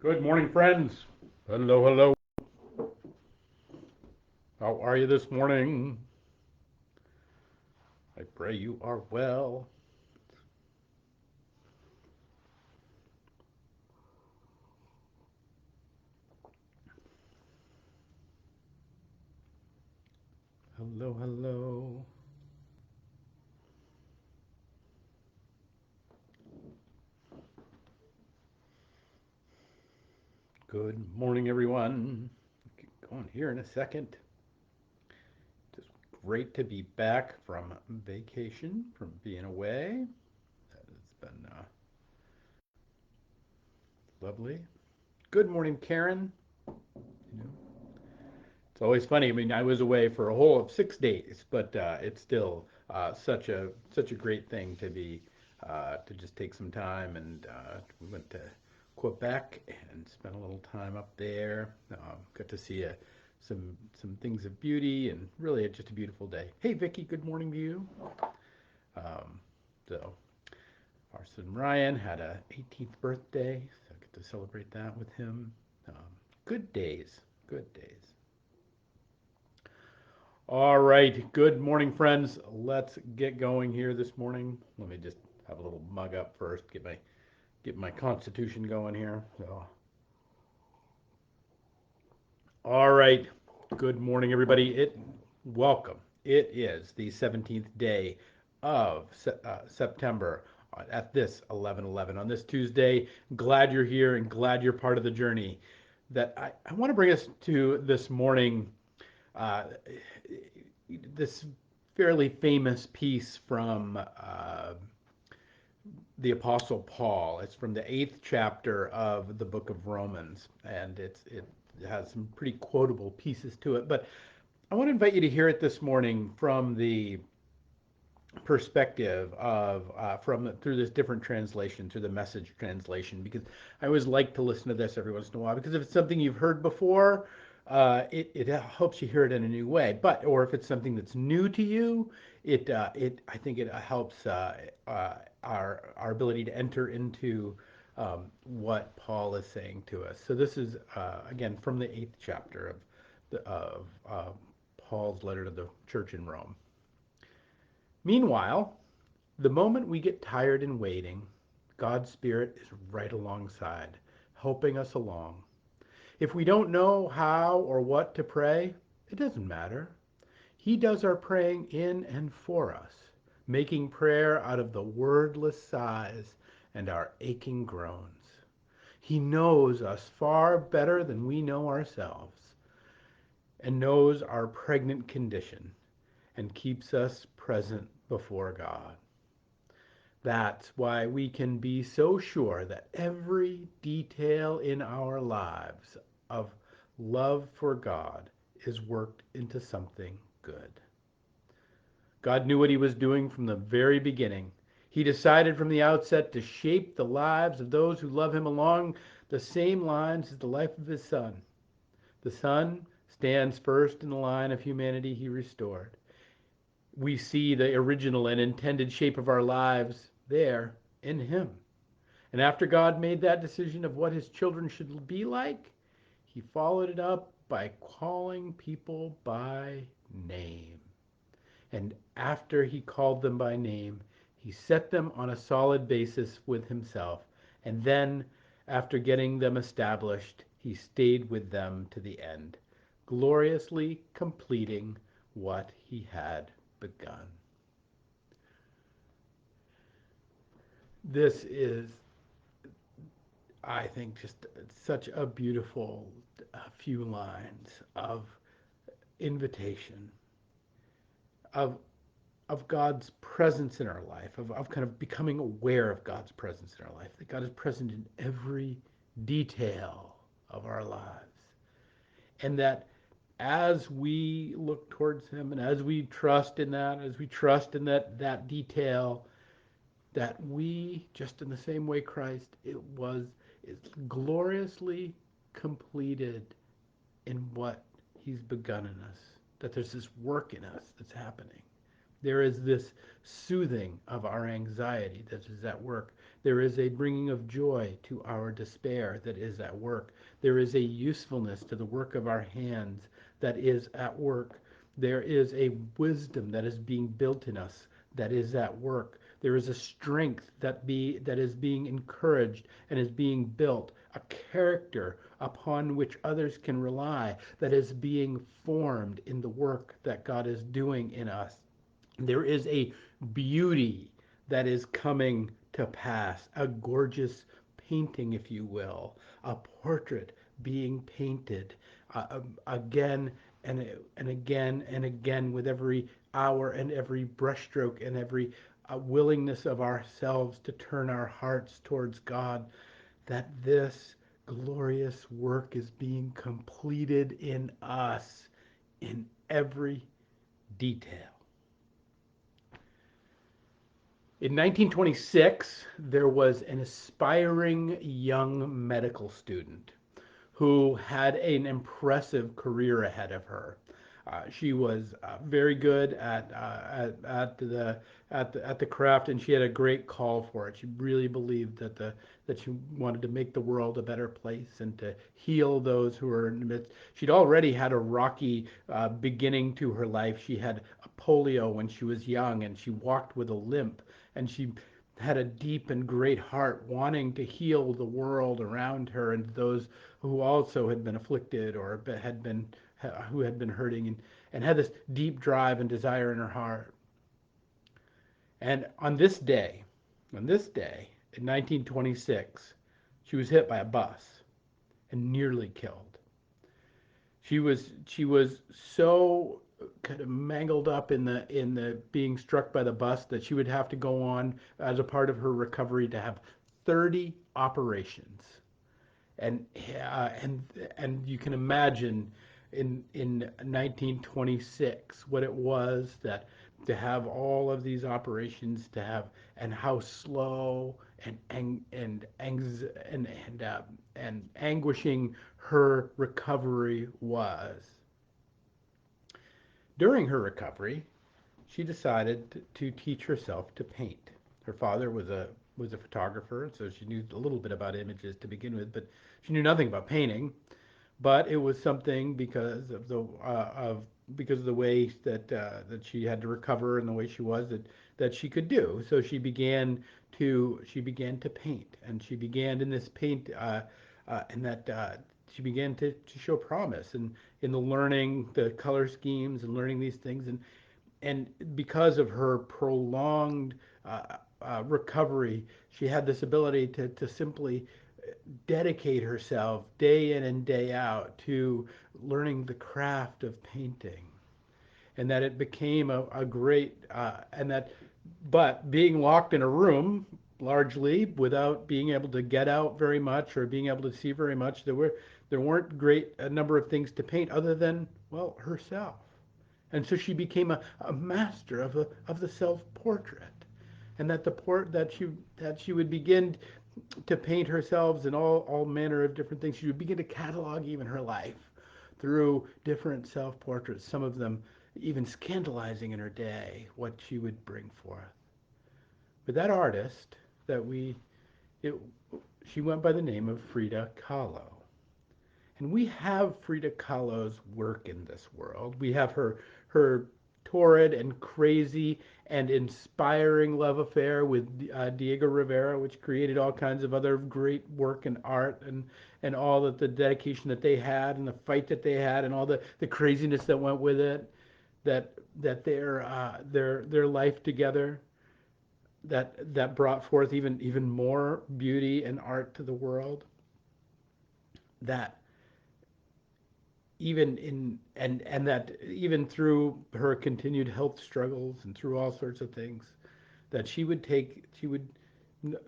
Good morning, friends. Hello, hello. How are you this morning? I pray you are well. Hello, hello. Good morning, everyone. Get going here in a second. Just great to be back from vacation, from being away. That has been lovely. Good morning, Karen. You know, it's always funny. I mean, I was away for a whole of 6 days, but it's still such a great thing to be to just take some time and we went to Quebec and spent a little time up there. Got to see some things of beauty and really just a beautiful day. Hey, Vicky, good morning to you. Um, so our son Ryan had a 18th birthday, so I get to celebrate that with him. Um, Good days, good days. All right. Good morning, friends. Let's get going here this morning. Let me just have a little mug up first. Get my constitution going here. So, all right. Good morning, everybody. Welcome. It is the 17th day of September at this 11:11 on this Tuesday. Glad you're here and glad you're part of the journey. That I want to bring us to this morning. Uh, this fairly famous piece from the Apostle Paul. It's from the 8th chapter of the book of Romans, and it has some pretty quotable pieces to it. But I want to invite you to hear it this morning from the perspective of through this different translation, through the Message translation, because I always like to listen to this every once in a while, because if it's something you've heard before, it helps you hear it in a new way. But or if it's something that's new to you, it I think it helps our ability to enter into what Paul is saying to us. So this is again from the 8th chapter of Paul's letter to the church in Rome. Meanwhile, the moment we get tired in waiting, God's Spirit is right alongside, helping us along. If we don't know how or what to pray, it doesn't matter. He does our praying in and for us, making prayer out of the wordless sighs and our aching groans. He knows us far better than we know ourselves and knows our pregnant condition and keeps us present before God. That's why we can be so sure that every detail in our lives of love for God is worked into something good. God knew what he was doing from the very beginning. He decided from the outset to shape the lives of those who love him along the same lines as the life of his son. The son stands first in the line of humanity he restored. We see the original and intended shape of our lives there in him. And after God made that decision of what his children should be like, he followed it up by calling people by name. And after he called them by name, he set them on a solid basis with himself. And then, after getting them established, he stayed with them to the end, gloriously completing what he had begun. This is, I think, just such a beautiful few lines of invitation, of of God's presence in our life, of kind of becoming aware of God's presence in our life, that God is present in every detail of our lives. And that as we look towards him and as we trust in that, as we trust in that detail, that we, just in the same way Christ, is gloriously completed in what he's begun in us. That there's this work in us that's happening. There is this soothing of our anxiety that is at work. There is a bringing of joy to our despair that is at work. There is a usefulness to the work of our hands that is at work. There is a wisdom that is being built in us that is at work. There is a strength that is being encouraged and is being built, a character upon which others can rely that is being formed in the work that God is doing in us. There is a beauty that is coming to pass, a gorgeous painting, if you will, a portrait being painted again and again and again with every hour and every brushstroke and every willingness of ourselves to turn our hearts towards God, that this glorious work is being completed in us in every detail. In 1926, there was an aspiring young medical student who had an impressive career ahead of her. She was very good at the craft, and she had a great call for it. She really believed that she wanted to make the world a better place and to heal those who were in the midst. She'd already had a rocky beginning to her life. She had polio when she was young, and she walked with a limp, and she had a deep and great heart wanting to heal the world around her and those who also had been afflicted or had been who had been hurting, and had this deep drive and desire in her heart. And on this day in 1926, she was hit by a bus and nearly killed. She was so kind of mangled up in the being struck by the bus that she would have to go on as a part of her recovery to have 30 operations. And and you can imagine in 1926 what it was that to have all of these operations to have, and how slow and anguishing her recovery was. During her recovery, she decided to teach herself to paint. Her father was a photographer, so she knew a little bit about images to begin with, but she knew nothing about painting. But it was something because of the way that she had to recover and the way she was that she could do. So she began to paint, and she began in this paint and that she began to show promise and in the learning the color schemes and learning these things, and because of her prolonged recovery, she had this ability to simply dedicate herself day in and day out to learning the craft of painting, and that it became a great and that but being locked in a room largely without being able to get out very much or being able to see very much, there weren't great a number of things to paint other than, well, herself. And so she became a master of the self portrait, and that the port that she would begin to paint herself in all manner of different things. She would begin to catalog even her life through different self portraits, some of them even scandalizing in her day what she would bring forth. But that artist that it, she went by the name of Frida Kahlo. And we have Frida Kahlo's work in this world. We have her torrid and crazy and inspiring love affair with Diego Rivera, which created all kinds of other great work and art, and all of the dedication that they had and the fight that they had and all the craziness that went with it, that their life together that brought forth even more beauty and art to the world. That even in and that even through her continued health struggles and through all sorts of things, that she would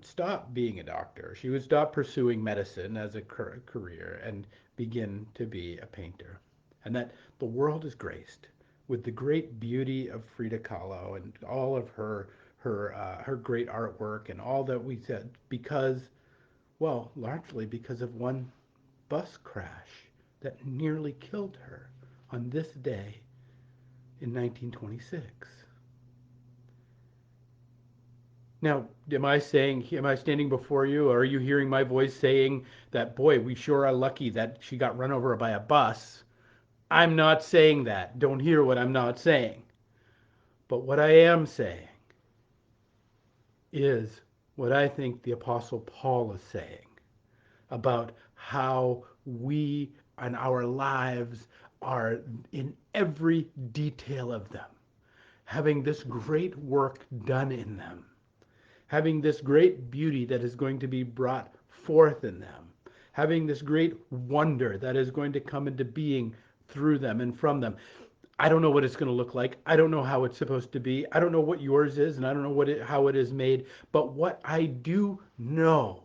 stop being a doctor. She would stop pursuing medicine as a career and begin to be a painter. And that the world is graced with the great beauty of Frida Kahlo and all of her great artwork and all that we said because, well, largely because of one bus crash that nearly killed her on this day in 1926. Now, am I standing before you, or are you hearing my voice saying that, boy, we sure are lucky that she got run over by a bus? I'm not saying that. Don't hear what I'm not saying. But what I am saying is what I think the Apostle Paul is saying about how we and our lives are in every detail of them, having this great work done in them, having this great beauty that is going to be brought forth in them, having this great wonder that is going to come into being through them and from them. I don't know what it's going to look like. I don't know how it's supposed to be. I don't know what yours is, and I don't know how it is made. But what I do know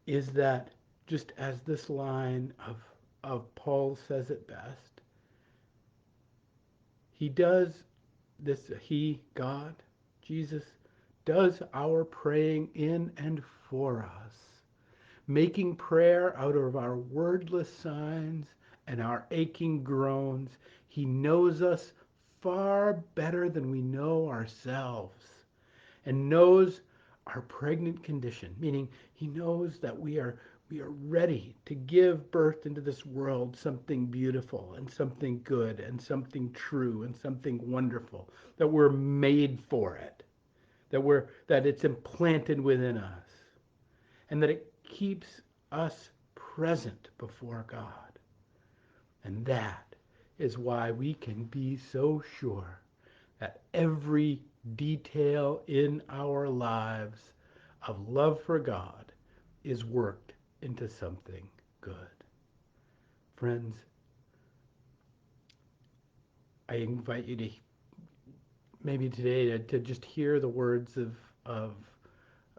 is that, just as this line of Paul says it best, he does this, he, God, Jesus, does our praying in and for us, making prayer out of our wordless signs and our aching groans. He knows us far better than we know ourselves, and knows our pregnant condition, meaning he knows that we are ready to give birth into this world something beautiful and something good and something true and something wonderful, that we're made for it, that it's implanted within us, and that it keeps us present before God. And that is why we can be so sure that every detail in our lives of love for God is worked into something good. Friends, I invite you to maybe today to just hear the words of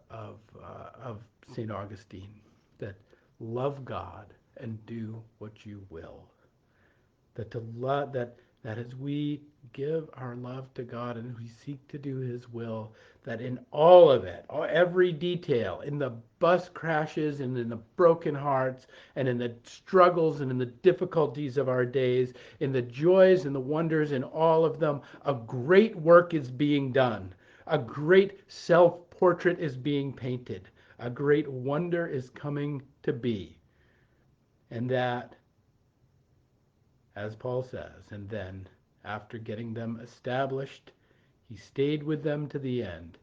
of St. Augustine, that love God and do what you will. That to love that as we give our love to God and we seek to do his will, that in all of it, every detail, in the bus crashes and in the broken hearts and in the struggles and in the difficulties of our days, in the joys and the wonders, in all of them, a great work is being done. A great self-portrait is being painted. A great wonder is coming to be. And that, as Paul says, and then, after getting them established, he stayed with them to the end,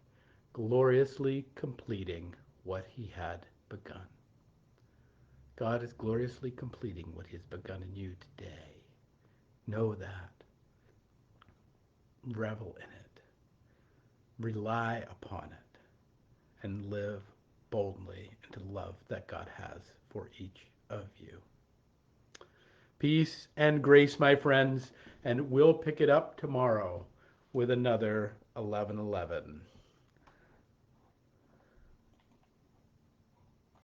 gloriously completing what he had begun. God is gloriously completing what he has begun in you today. Know that. Revel in it. Rely upon it. And live boldly into the love that God has for each of you. Peace and grace, my friends, and we'll pick it up tomorrow with another 11:11.